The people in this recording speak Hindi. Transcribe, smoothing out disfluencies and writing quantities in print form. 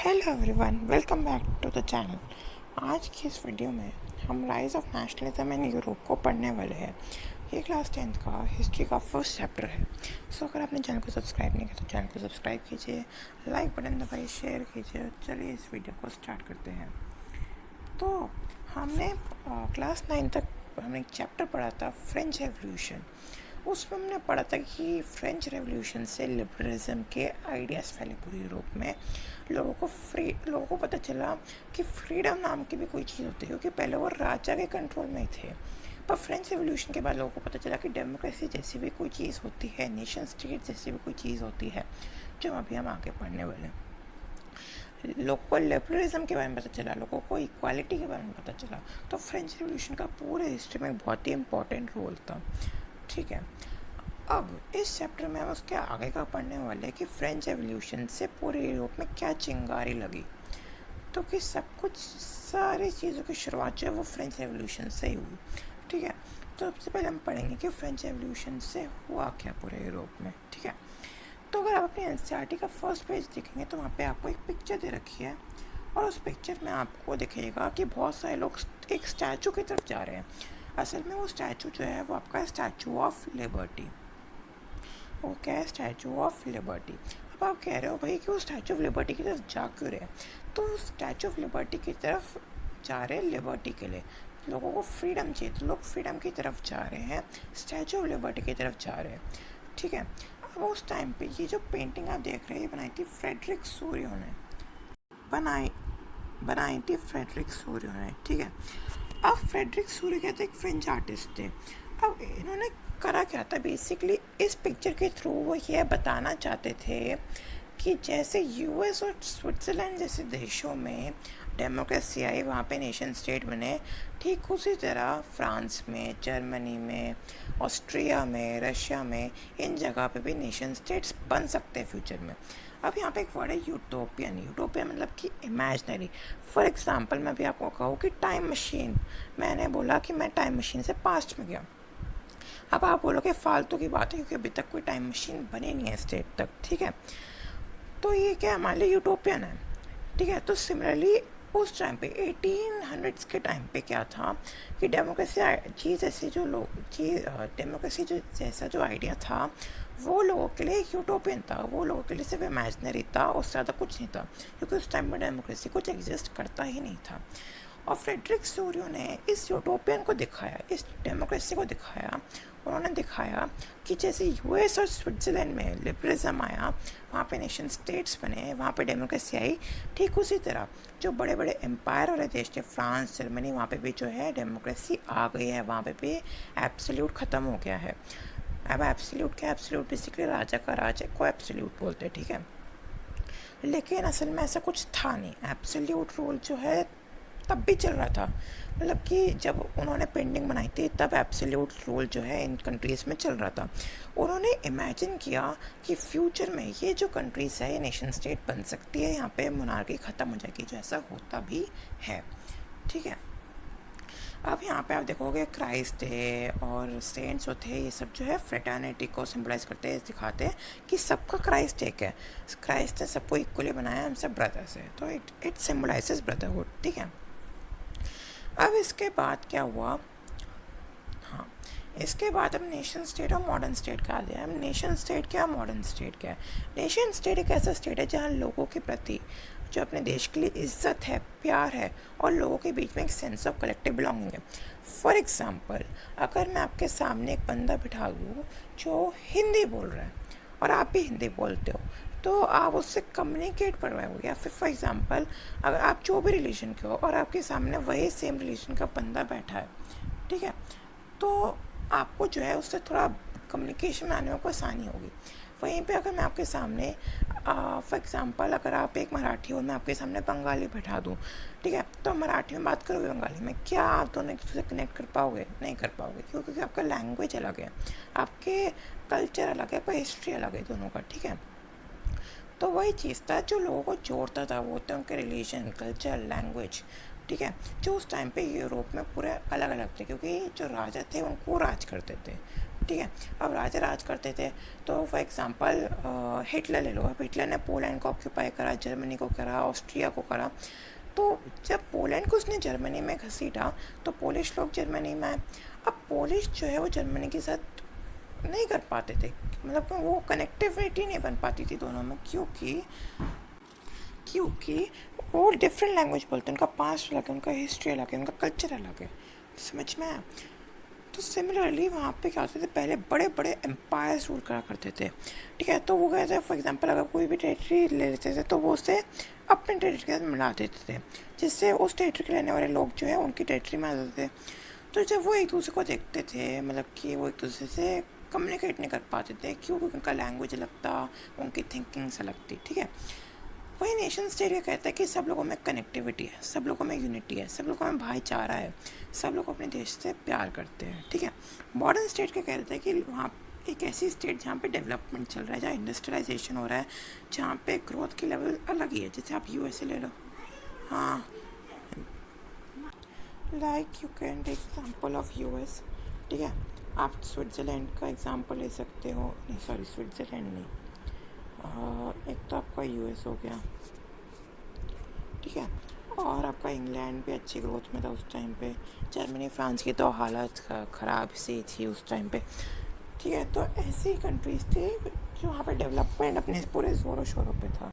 Hello everyone, welcome back to the channel. आज की इस वीडियो में हम rise of nationalism in Europe को पढ़ने वाले हैं। ये क्लास 10th का हिस्ट्री का फर्स्ट चैप्टर है। सो अगर आपने चैनल को सब्सक्राइब नहीं किया तो चैनल को सब्सक्राइब कीजिए, लाइक बटन दबाइए, शेयर कीजिए। चलिए इस वीडियो को स्टार्ट करते हैं। तो हमने क्लास 9 तक हमने एक चैप्टर पढ़ा था, फ्रेंच रेवोल्यूशन। उसमें हमने पढ़ा था कि फ्रेंच रेवोल्यूशन से लिबरलिज्म के आइडियाज़ फैले पूरे यूरोप में। लोगों को पता चला कि फ्रीडम नाम की भी कोई चीज़ होती है, क्योंकि पहले वो राजा के कंट्रोल में ही थे। पर फ्रेंच रेवोल्यूशन के बाद लोगों को पता चला कि डेमोक्रेसी जैसी भी कोई चीज़ होती है, नेशन स्टेट जैसी भी कोई चीज़ होती है, जो अभी हम आगे पढ़ने वाले हैं। लोगों को लिबरलिज्म के बारे में पता चला, लोगों को इक्वालिटी के बारे में पता चला। तो फ्रेंच रेवोल्यूशन का पूरे हिस्ट्री में बहुत ही इम्पोर्टेंट रोल था। ठीक है, अब इस चैप्टर में हम उसके आगे का पढ़ने वाले हैं कि फ्रेंच रेवोल्यूशन से पूरे यूरोप में क्या चिंगारी लगी। तो कि सब कुछ सारी चीज़ों की शुरुआत जो है वो फ्रेंच रेवोल्यूशन से ही हुई। ठीक है, तो सबसे पहले हम पढ़ेंगे कि फ्रेंच रेवोल्यूशन से हुआ क्या पूरे यूरोप में। ठीक है, तो अगर आप अपनी एनसीईआरटी का फर्स्ट पेज देखेंगे तो वहाँ पे आपको एक पिक्चर दे रखी है, और उस पिक्चर में आपको दिखेगा कि बहुत सारे लोग एक स्टैचू की तरफ जा रहे हैं। असल में वो स्टैचू जो है वो आपका स्टैचू ऑफ लिबर्टी। वो क्या है? Statue of liberty. अब आप कह रहे हो भाई कि वो स्टैचू ऑफ लिबर्टी की तरफ जा क्यों रहे हैं? तो स्टैचू ऑफ लिबर्टी की तरफ जा रहे हैं लिबर्टी के लिए। लोगों को फ्रीडम चाहिए तो लोग फ्रीडम की तरफ जा रहे हैं, स्टैचू ऑफ लिबर्टी की तरफ जा रहे हैं। ठीक है, अब उस टाइम पे ये जो पेंटिंग आप देख रहे हैं, ये बनाई थी फ्रेडरिक सूरियो ने। बनाई बनाई थी फ्रेडरिक सूरियो ने। ठीक है, अब फ्रेडरिक सूरियो कहते एक फ्रेंच आर्टिस्ट थे। अब इन्होंने करा क्या था, बेसिकली इस पिक्चर के थ्रू वो ये बताना चाहते थे कि जैसे यूएस और स्विट्ज़रलैंड जैसे देशों में डेमोक्रेसी आई, वहाँ पे नेशन स्टेट बने, ठीक उसी तरह फ्रांस में, जर्मनी में, ऑस्ट्रिया में, रशिया में, इन जगह पे भी नेशन स्टेट्स बन सकते हैं फ्यूचर में। अब यहाँ पे एक वर्ड है यूटोपियन। यूटोपियन मतलब कि इमेजनरी। फॉर एग्जांपल मैं भी आपको कहूँ कि टाइम मशीन, मैंने बोला कि मैं टाइम मशीन से पास्ट में गया। अब आप बोलोगे फालतू की बात है, क्योंकि अभी तक कोई टाइम मशीन बनी नहीं है स्टेट तक। ठीक है, तो ये क्या हमारे लिए यूटोपियन है। ठीक है, तो सिमिलरली उस टाइम पे 1800s के टाइम पे क्या था कि डेमोक्रेसी चीज़ ऐसी जो लोग चीज़ डेमोक्रेसी जो जैसा जो आइडिया था वो लोगों के लिए यूटोपियन था, वो लोगों के लिए सिर्फ इमेजनरी था, उससे ज़्यादा कुछ नहीं था, क्योंकि उस टाइम में डेमोक्रेसी कुछ एग्जिस्ट करता ही नहीं था। और फ्रेडरिक सूरियो ने इस यूटोपियन को दिखाया, इस डेमोक्रेसी को दिखाया। उन्होंने दिखाया कि जैसे यूएस और स्विट्ज़रलैंड में लिबरलिज्म आया, वहाँ पे नेशन स्टेट्स बने, वहाँ पे डेमोक्रेसी आई, ठीक उसी तरह जो बड़े बड़े एम्पायर वाले देश थे, फ्रांस, जर्मनी, वहाँ पे भी जो है डेमोक्रेसी आ गई है, वहाँ पे भी एब्सोल्यूट ख़त्म हो गया है। अब एब्सोल्यूट क्या? एब्सोल्यूट बेसिकली राजा का राज को एब्सोल्यूट बोलते हैं। ठीक है, लेकिन असल में ऐसा कुछ था नहीं। एब्सोल्यूट रूल जो है तब भी चल रहा था, मतलब कि जब उन्होंने पेंटिंग बनाई थी तब एब्सोल्यूट रूल जो है इन कंट्रीज़ में चल रहा था। उन्होंने इमेजिन किया कि फ्यूचर में ये जो कंट्रीज़ है, ये नेशन स्टेट बन सकती है, यहाँ पे मोनार्की ख़त्म हो जाएगी, जो ऐसा होता भी है। ठीक है, अब यहाँ पे आप देखोगे क्राइस्ट है और सेंट्स होते हैं, ये सब जो है फ्रेटर्निटी को सिंबलाइज करते हैं, दिखाते हैं कि सबका क्राइस्ट एक है। क्राइस्ट ने सबको इक्वली बनाया, हम सब ब्रदर्स हैं, तो इट सिम्बलाइजेज ब्रदरहुड। ठीक है, अब इसके बाद क्या हुआ? हाँ, इसके बाद हम नेशन स्टेट और मॉडर्न स्टेट का आ गया। हम नेशन स्टेट क्या, मॉडर्न स्टेट क्या है? नेशन स्टेट एक ऐसा स्टेट है जहाँ लोगों के प्रति जो अपने देश के लिए इज्जत है, प्यार है, और लोगों के बीच में एक सेंस ऑफ कलेक्टिव बिलोंगिंग है। फॉर एग्जांपल, अगर मैं आपके सामने एक बंदा बिठा दूँ जो हिंदी बोल रहा है और आप भी हिंदी बोलते हो, तो आप उससे कम्युनिकेट कर रहे हो। या फिर फॉर एग्जांपल, अगर आप जो भी रिलीजन के हो और आपके सामने वही सेम रिलीजन का बंदा बैठा है, ठीक है, तो आपको जो है उससे थोड़ा कम्युनिकेशन में आने में कोई आसानी होगी। वहीं पे अगर मैं आपके सामने फॉर एग्जांपल, अगर आप एक मराठी हो, मैं आपके सामने बंगाली बैठा दूँ, ठीक है, तो मराठी में बात करोगे, बंगाली में, क्या आप दोनों एक दूसरे से कनेक्ट कर पाओगे? नहीं कर पाओगे, क्योंकि आपका लैंग्वेज अलग है, आपके कल्चर अलग है, आपका हिस्ट्री अलग है दोनों का। ठीक है, तो वही चीज़ था जो लोगों को जोड़ता था, वो होते हैं उनके रिलीजन, कल्चर, लैंग्वेज। ठीक है, जो उस टाइम पे यूरोप में पूरे अलग अलग थे, क्योंकि जो राजा थे उनको राज करते थे। ठीक है, अब राजा राज करते थे, तो फॉर एग्जांपल हिटलर ले लो। अब हिटलर ने पोलैंड को ऑक्यूपाई करा, जर्मनी को करा, ऑस्ट्रिया को करा। तो जब पोलैंड को उसने जर्मनी में घसीटा, तो पोलिश लोग जर्मनी में आए। अब पोलिश जो है वो जर्मनी के साथ नहीं कर पाते थे, मतलब वो कनेक्टिविटी नहीं बन पाती थी दोनों में, क्योंकि क्योंकि वो डिफरेंट लैंग्वेज बोलते हैं, उनका पास्ट अलग है, उनका हिस्ट्री अलग है, उनका कल्चर अलग है। समझ में आया? तो सिमिलरली वहाँ पे क्या होते थे, पहले बड़े बड़े एम्पायर्स रूल करा करते थे। ठीक है, तो वो कहते हैं फॉर एग्जांपल अगर कोई भी टेरिटरी ले लेते थे तो वो उसे अपने टेरिटरी के साथ मिला देते थे, जिससे उस टेरिटरी के रहने वाले लोग जो है उनकी टेरिटरी में आ जाते थे। तो जब वो एक दूसरे को देखते थे, मतलब कि वो एक दूसरे से कम्युनिकेट नहीं कर पाते थे, क्योंकि उनका लैंग्वेज अलग था, उनकी थिंकिंग्स अलग थी। ठीक है, वही नेशन स्टेट ये कहता है कि सब लोगों में कनेक्टिविटी है, सब लोगों में यूनिटी है, सब लोगों में भाईचारा है, सब लोग अपने देश से प्यार करते हैं। ठीक है, मॉडर्न स्टेट क्या कहता है कि वहाँ एक ऐसी स्टेट जहाँ पे डेवलपमेंट चल रहा है, जहाँ इंडस्ट्रियलाइजेशन हो रहा है, जहाँ पे ग्रोथ की लेवल अलग ही है। जैसे आप यूएसए ले लो, हाँ, like you can take example of US. ठीक है, आप स्विट्ज़रलैंड का एग्जाम्पल ले सकते हो, नहीं सॉरी स्विट्ज़रलैंड नहीं, एक तो आपका यूएस हो गया। ठीक है, और आपका इंग्लैंड भी अच्छी ग्रोथ में था उस टाइम पे। जर्मनी फ्रांस की तो हालत ख़राब सी थी उस टाइम पे। ठीक है, तो ऐसी कंट्रीज़ थी जो वहाँ पे डेवलपमेंट अपने पूरे ज़ोरों शोरों पे था।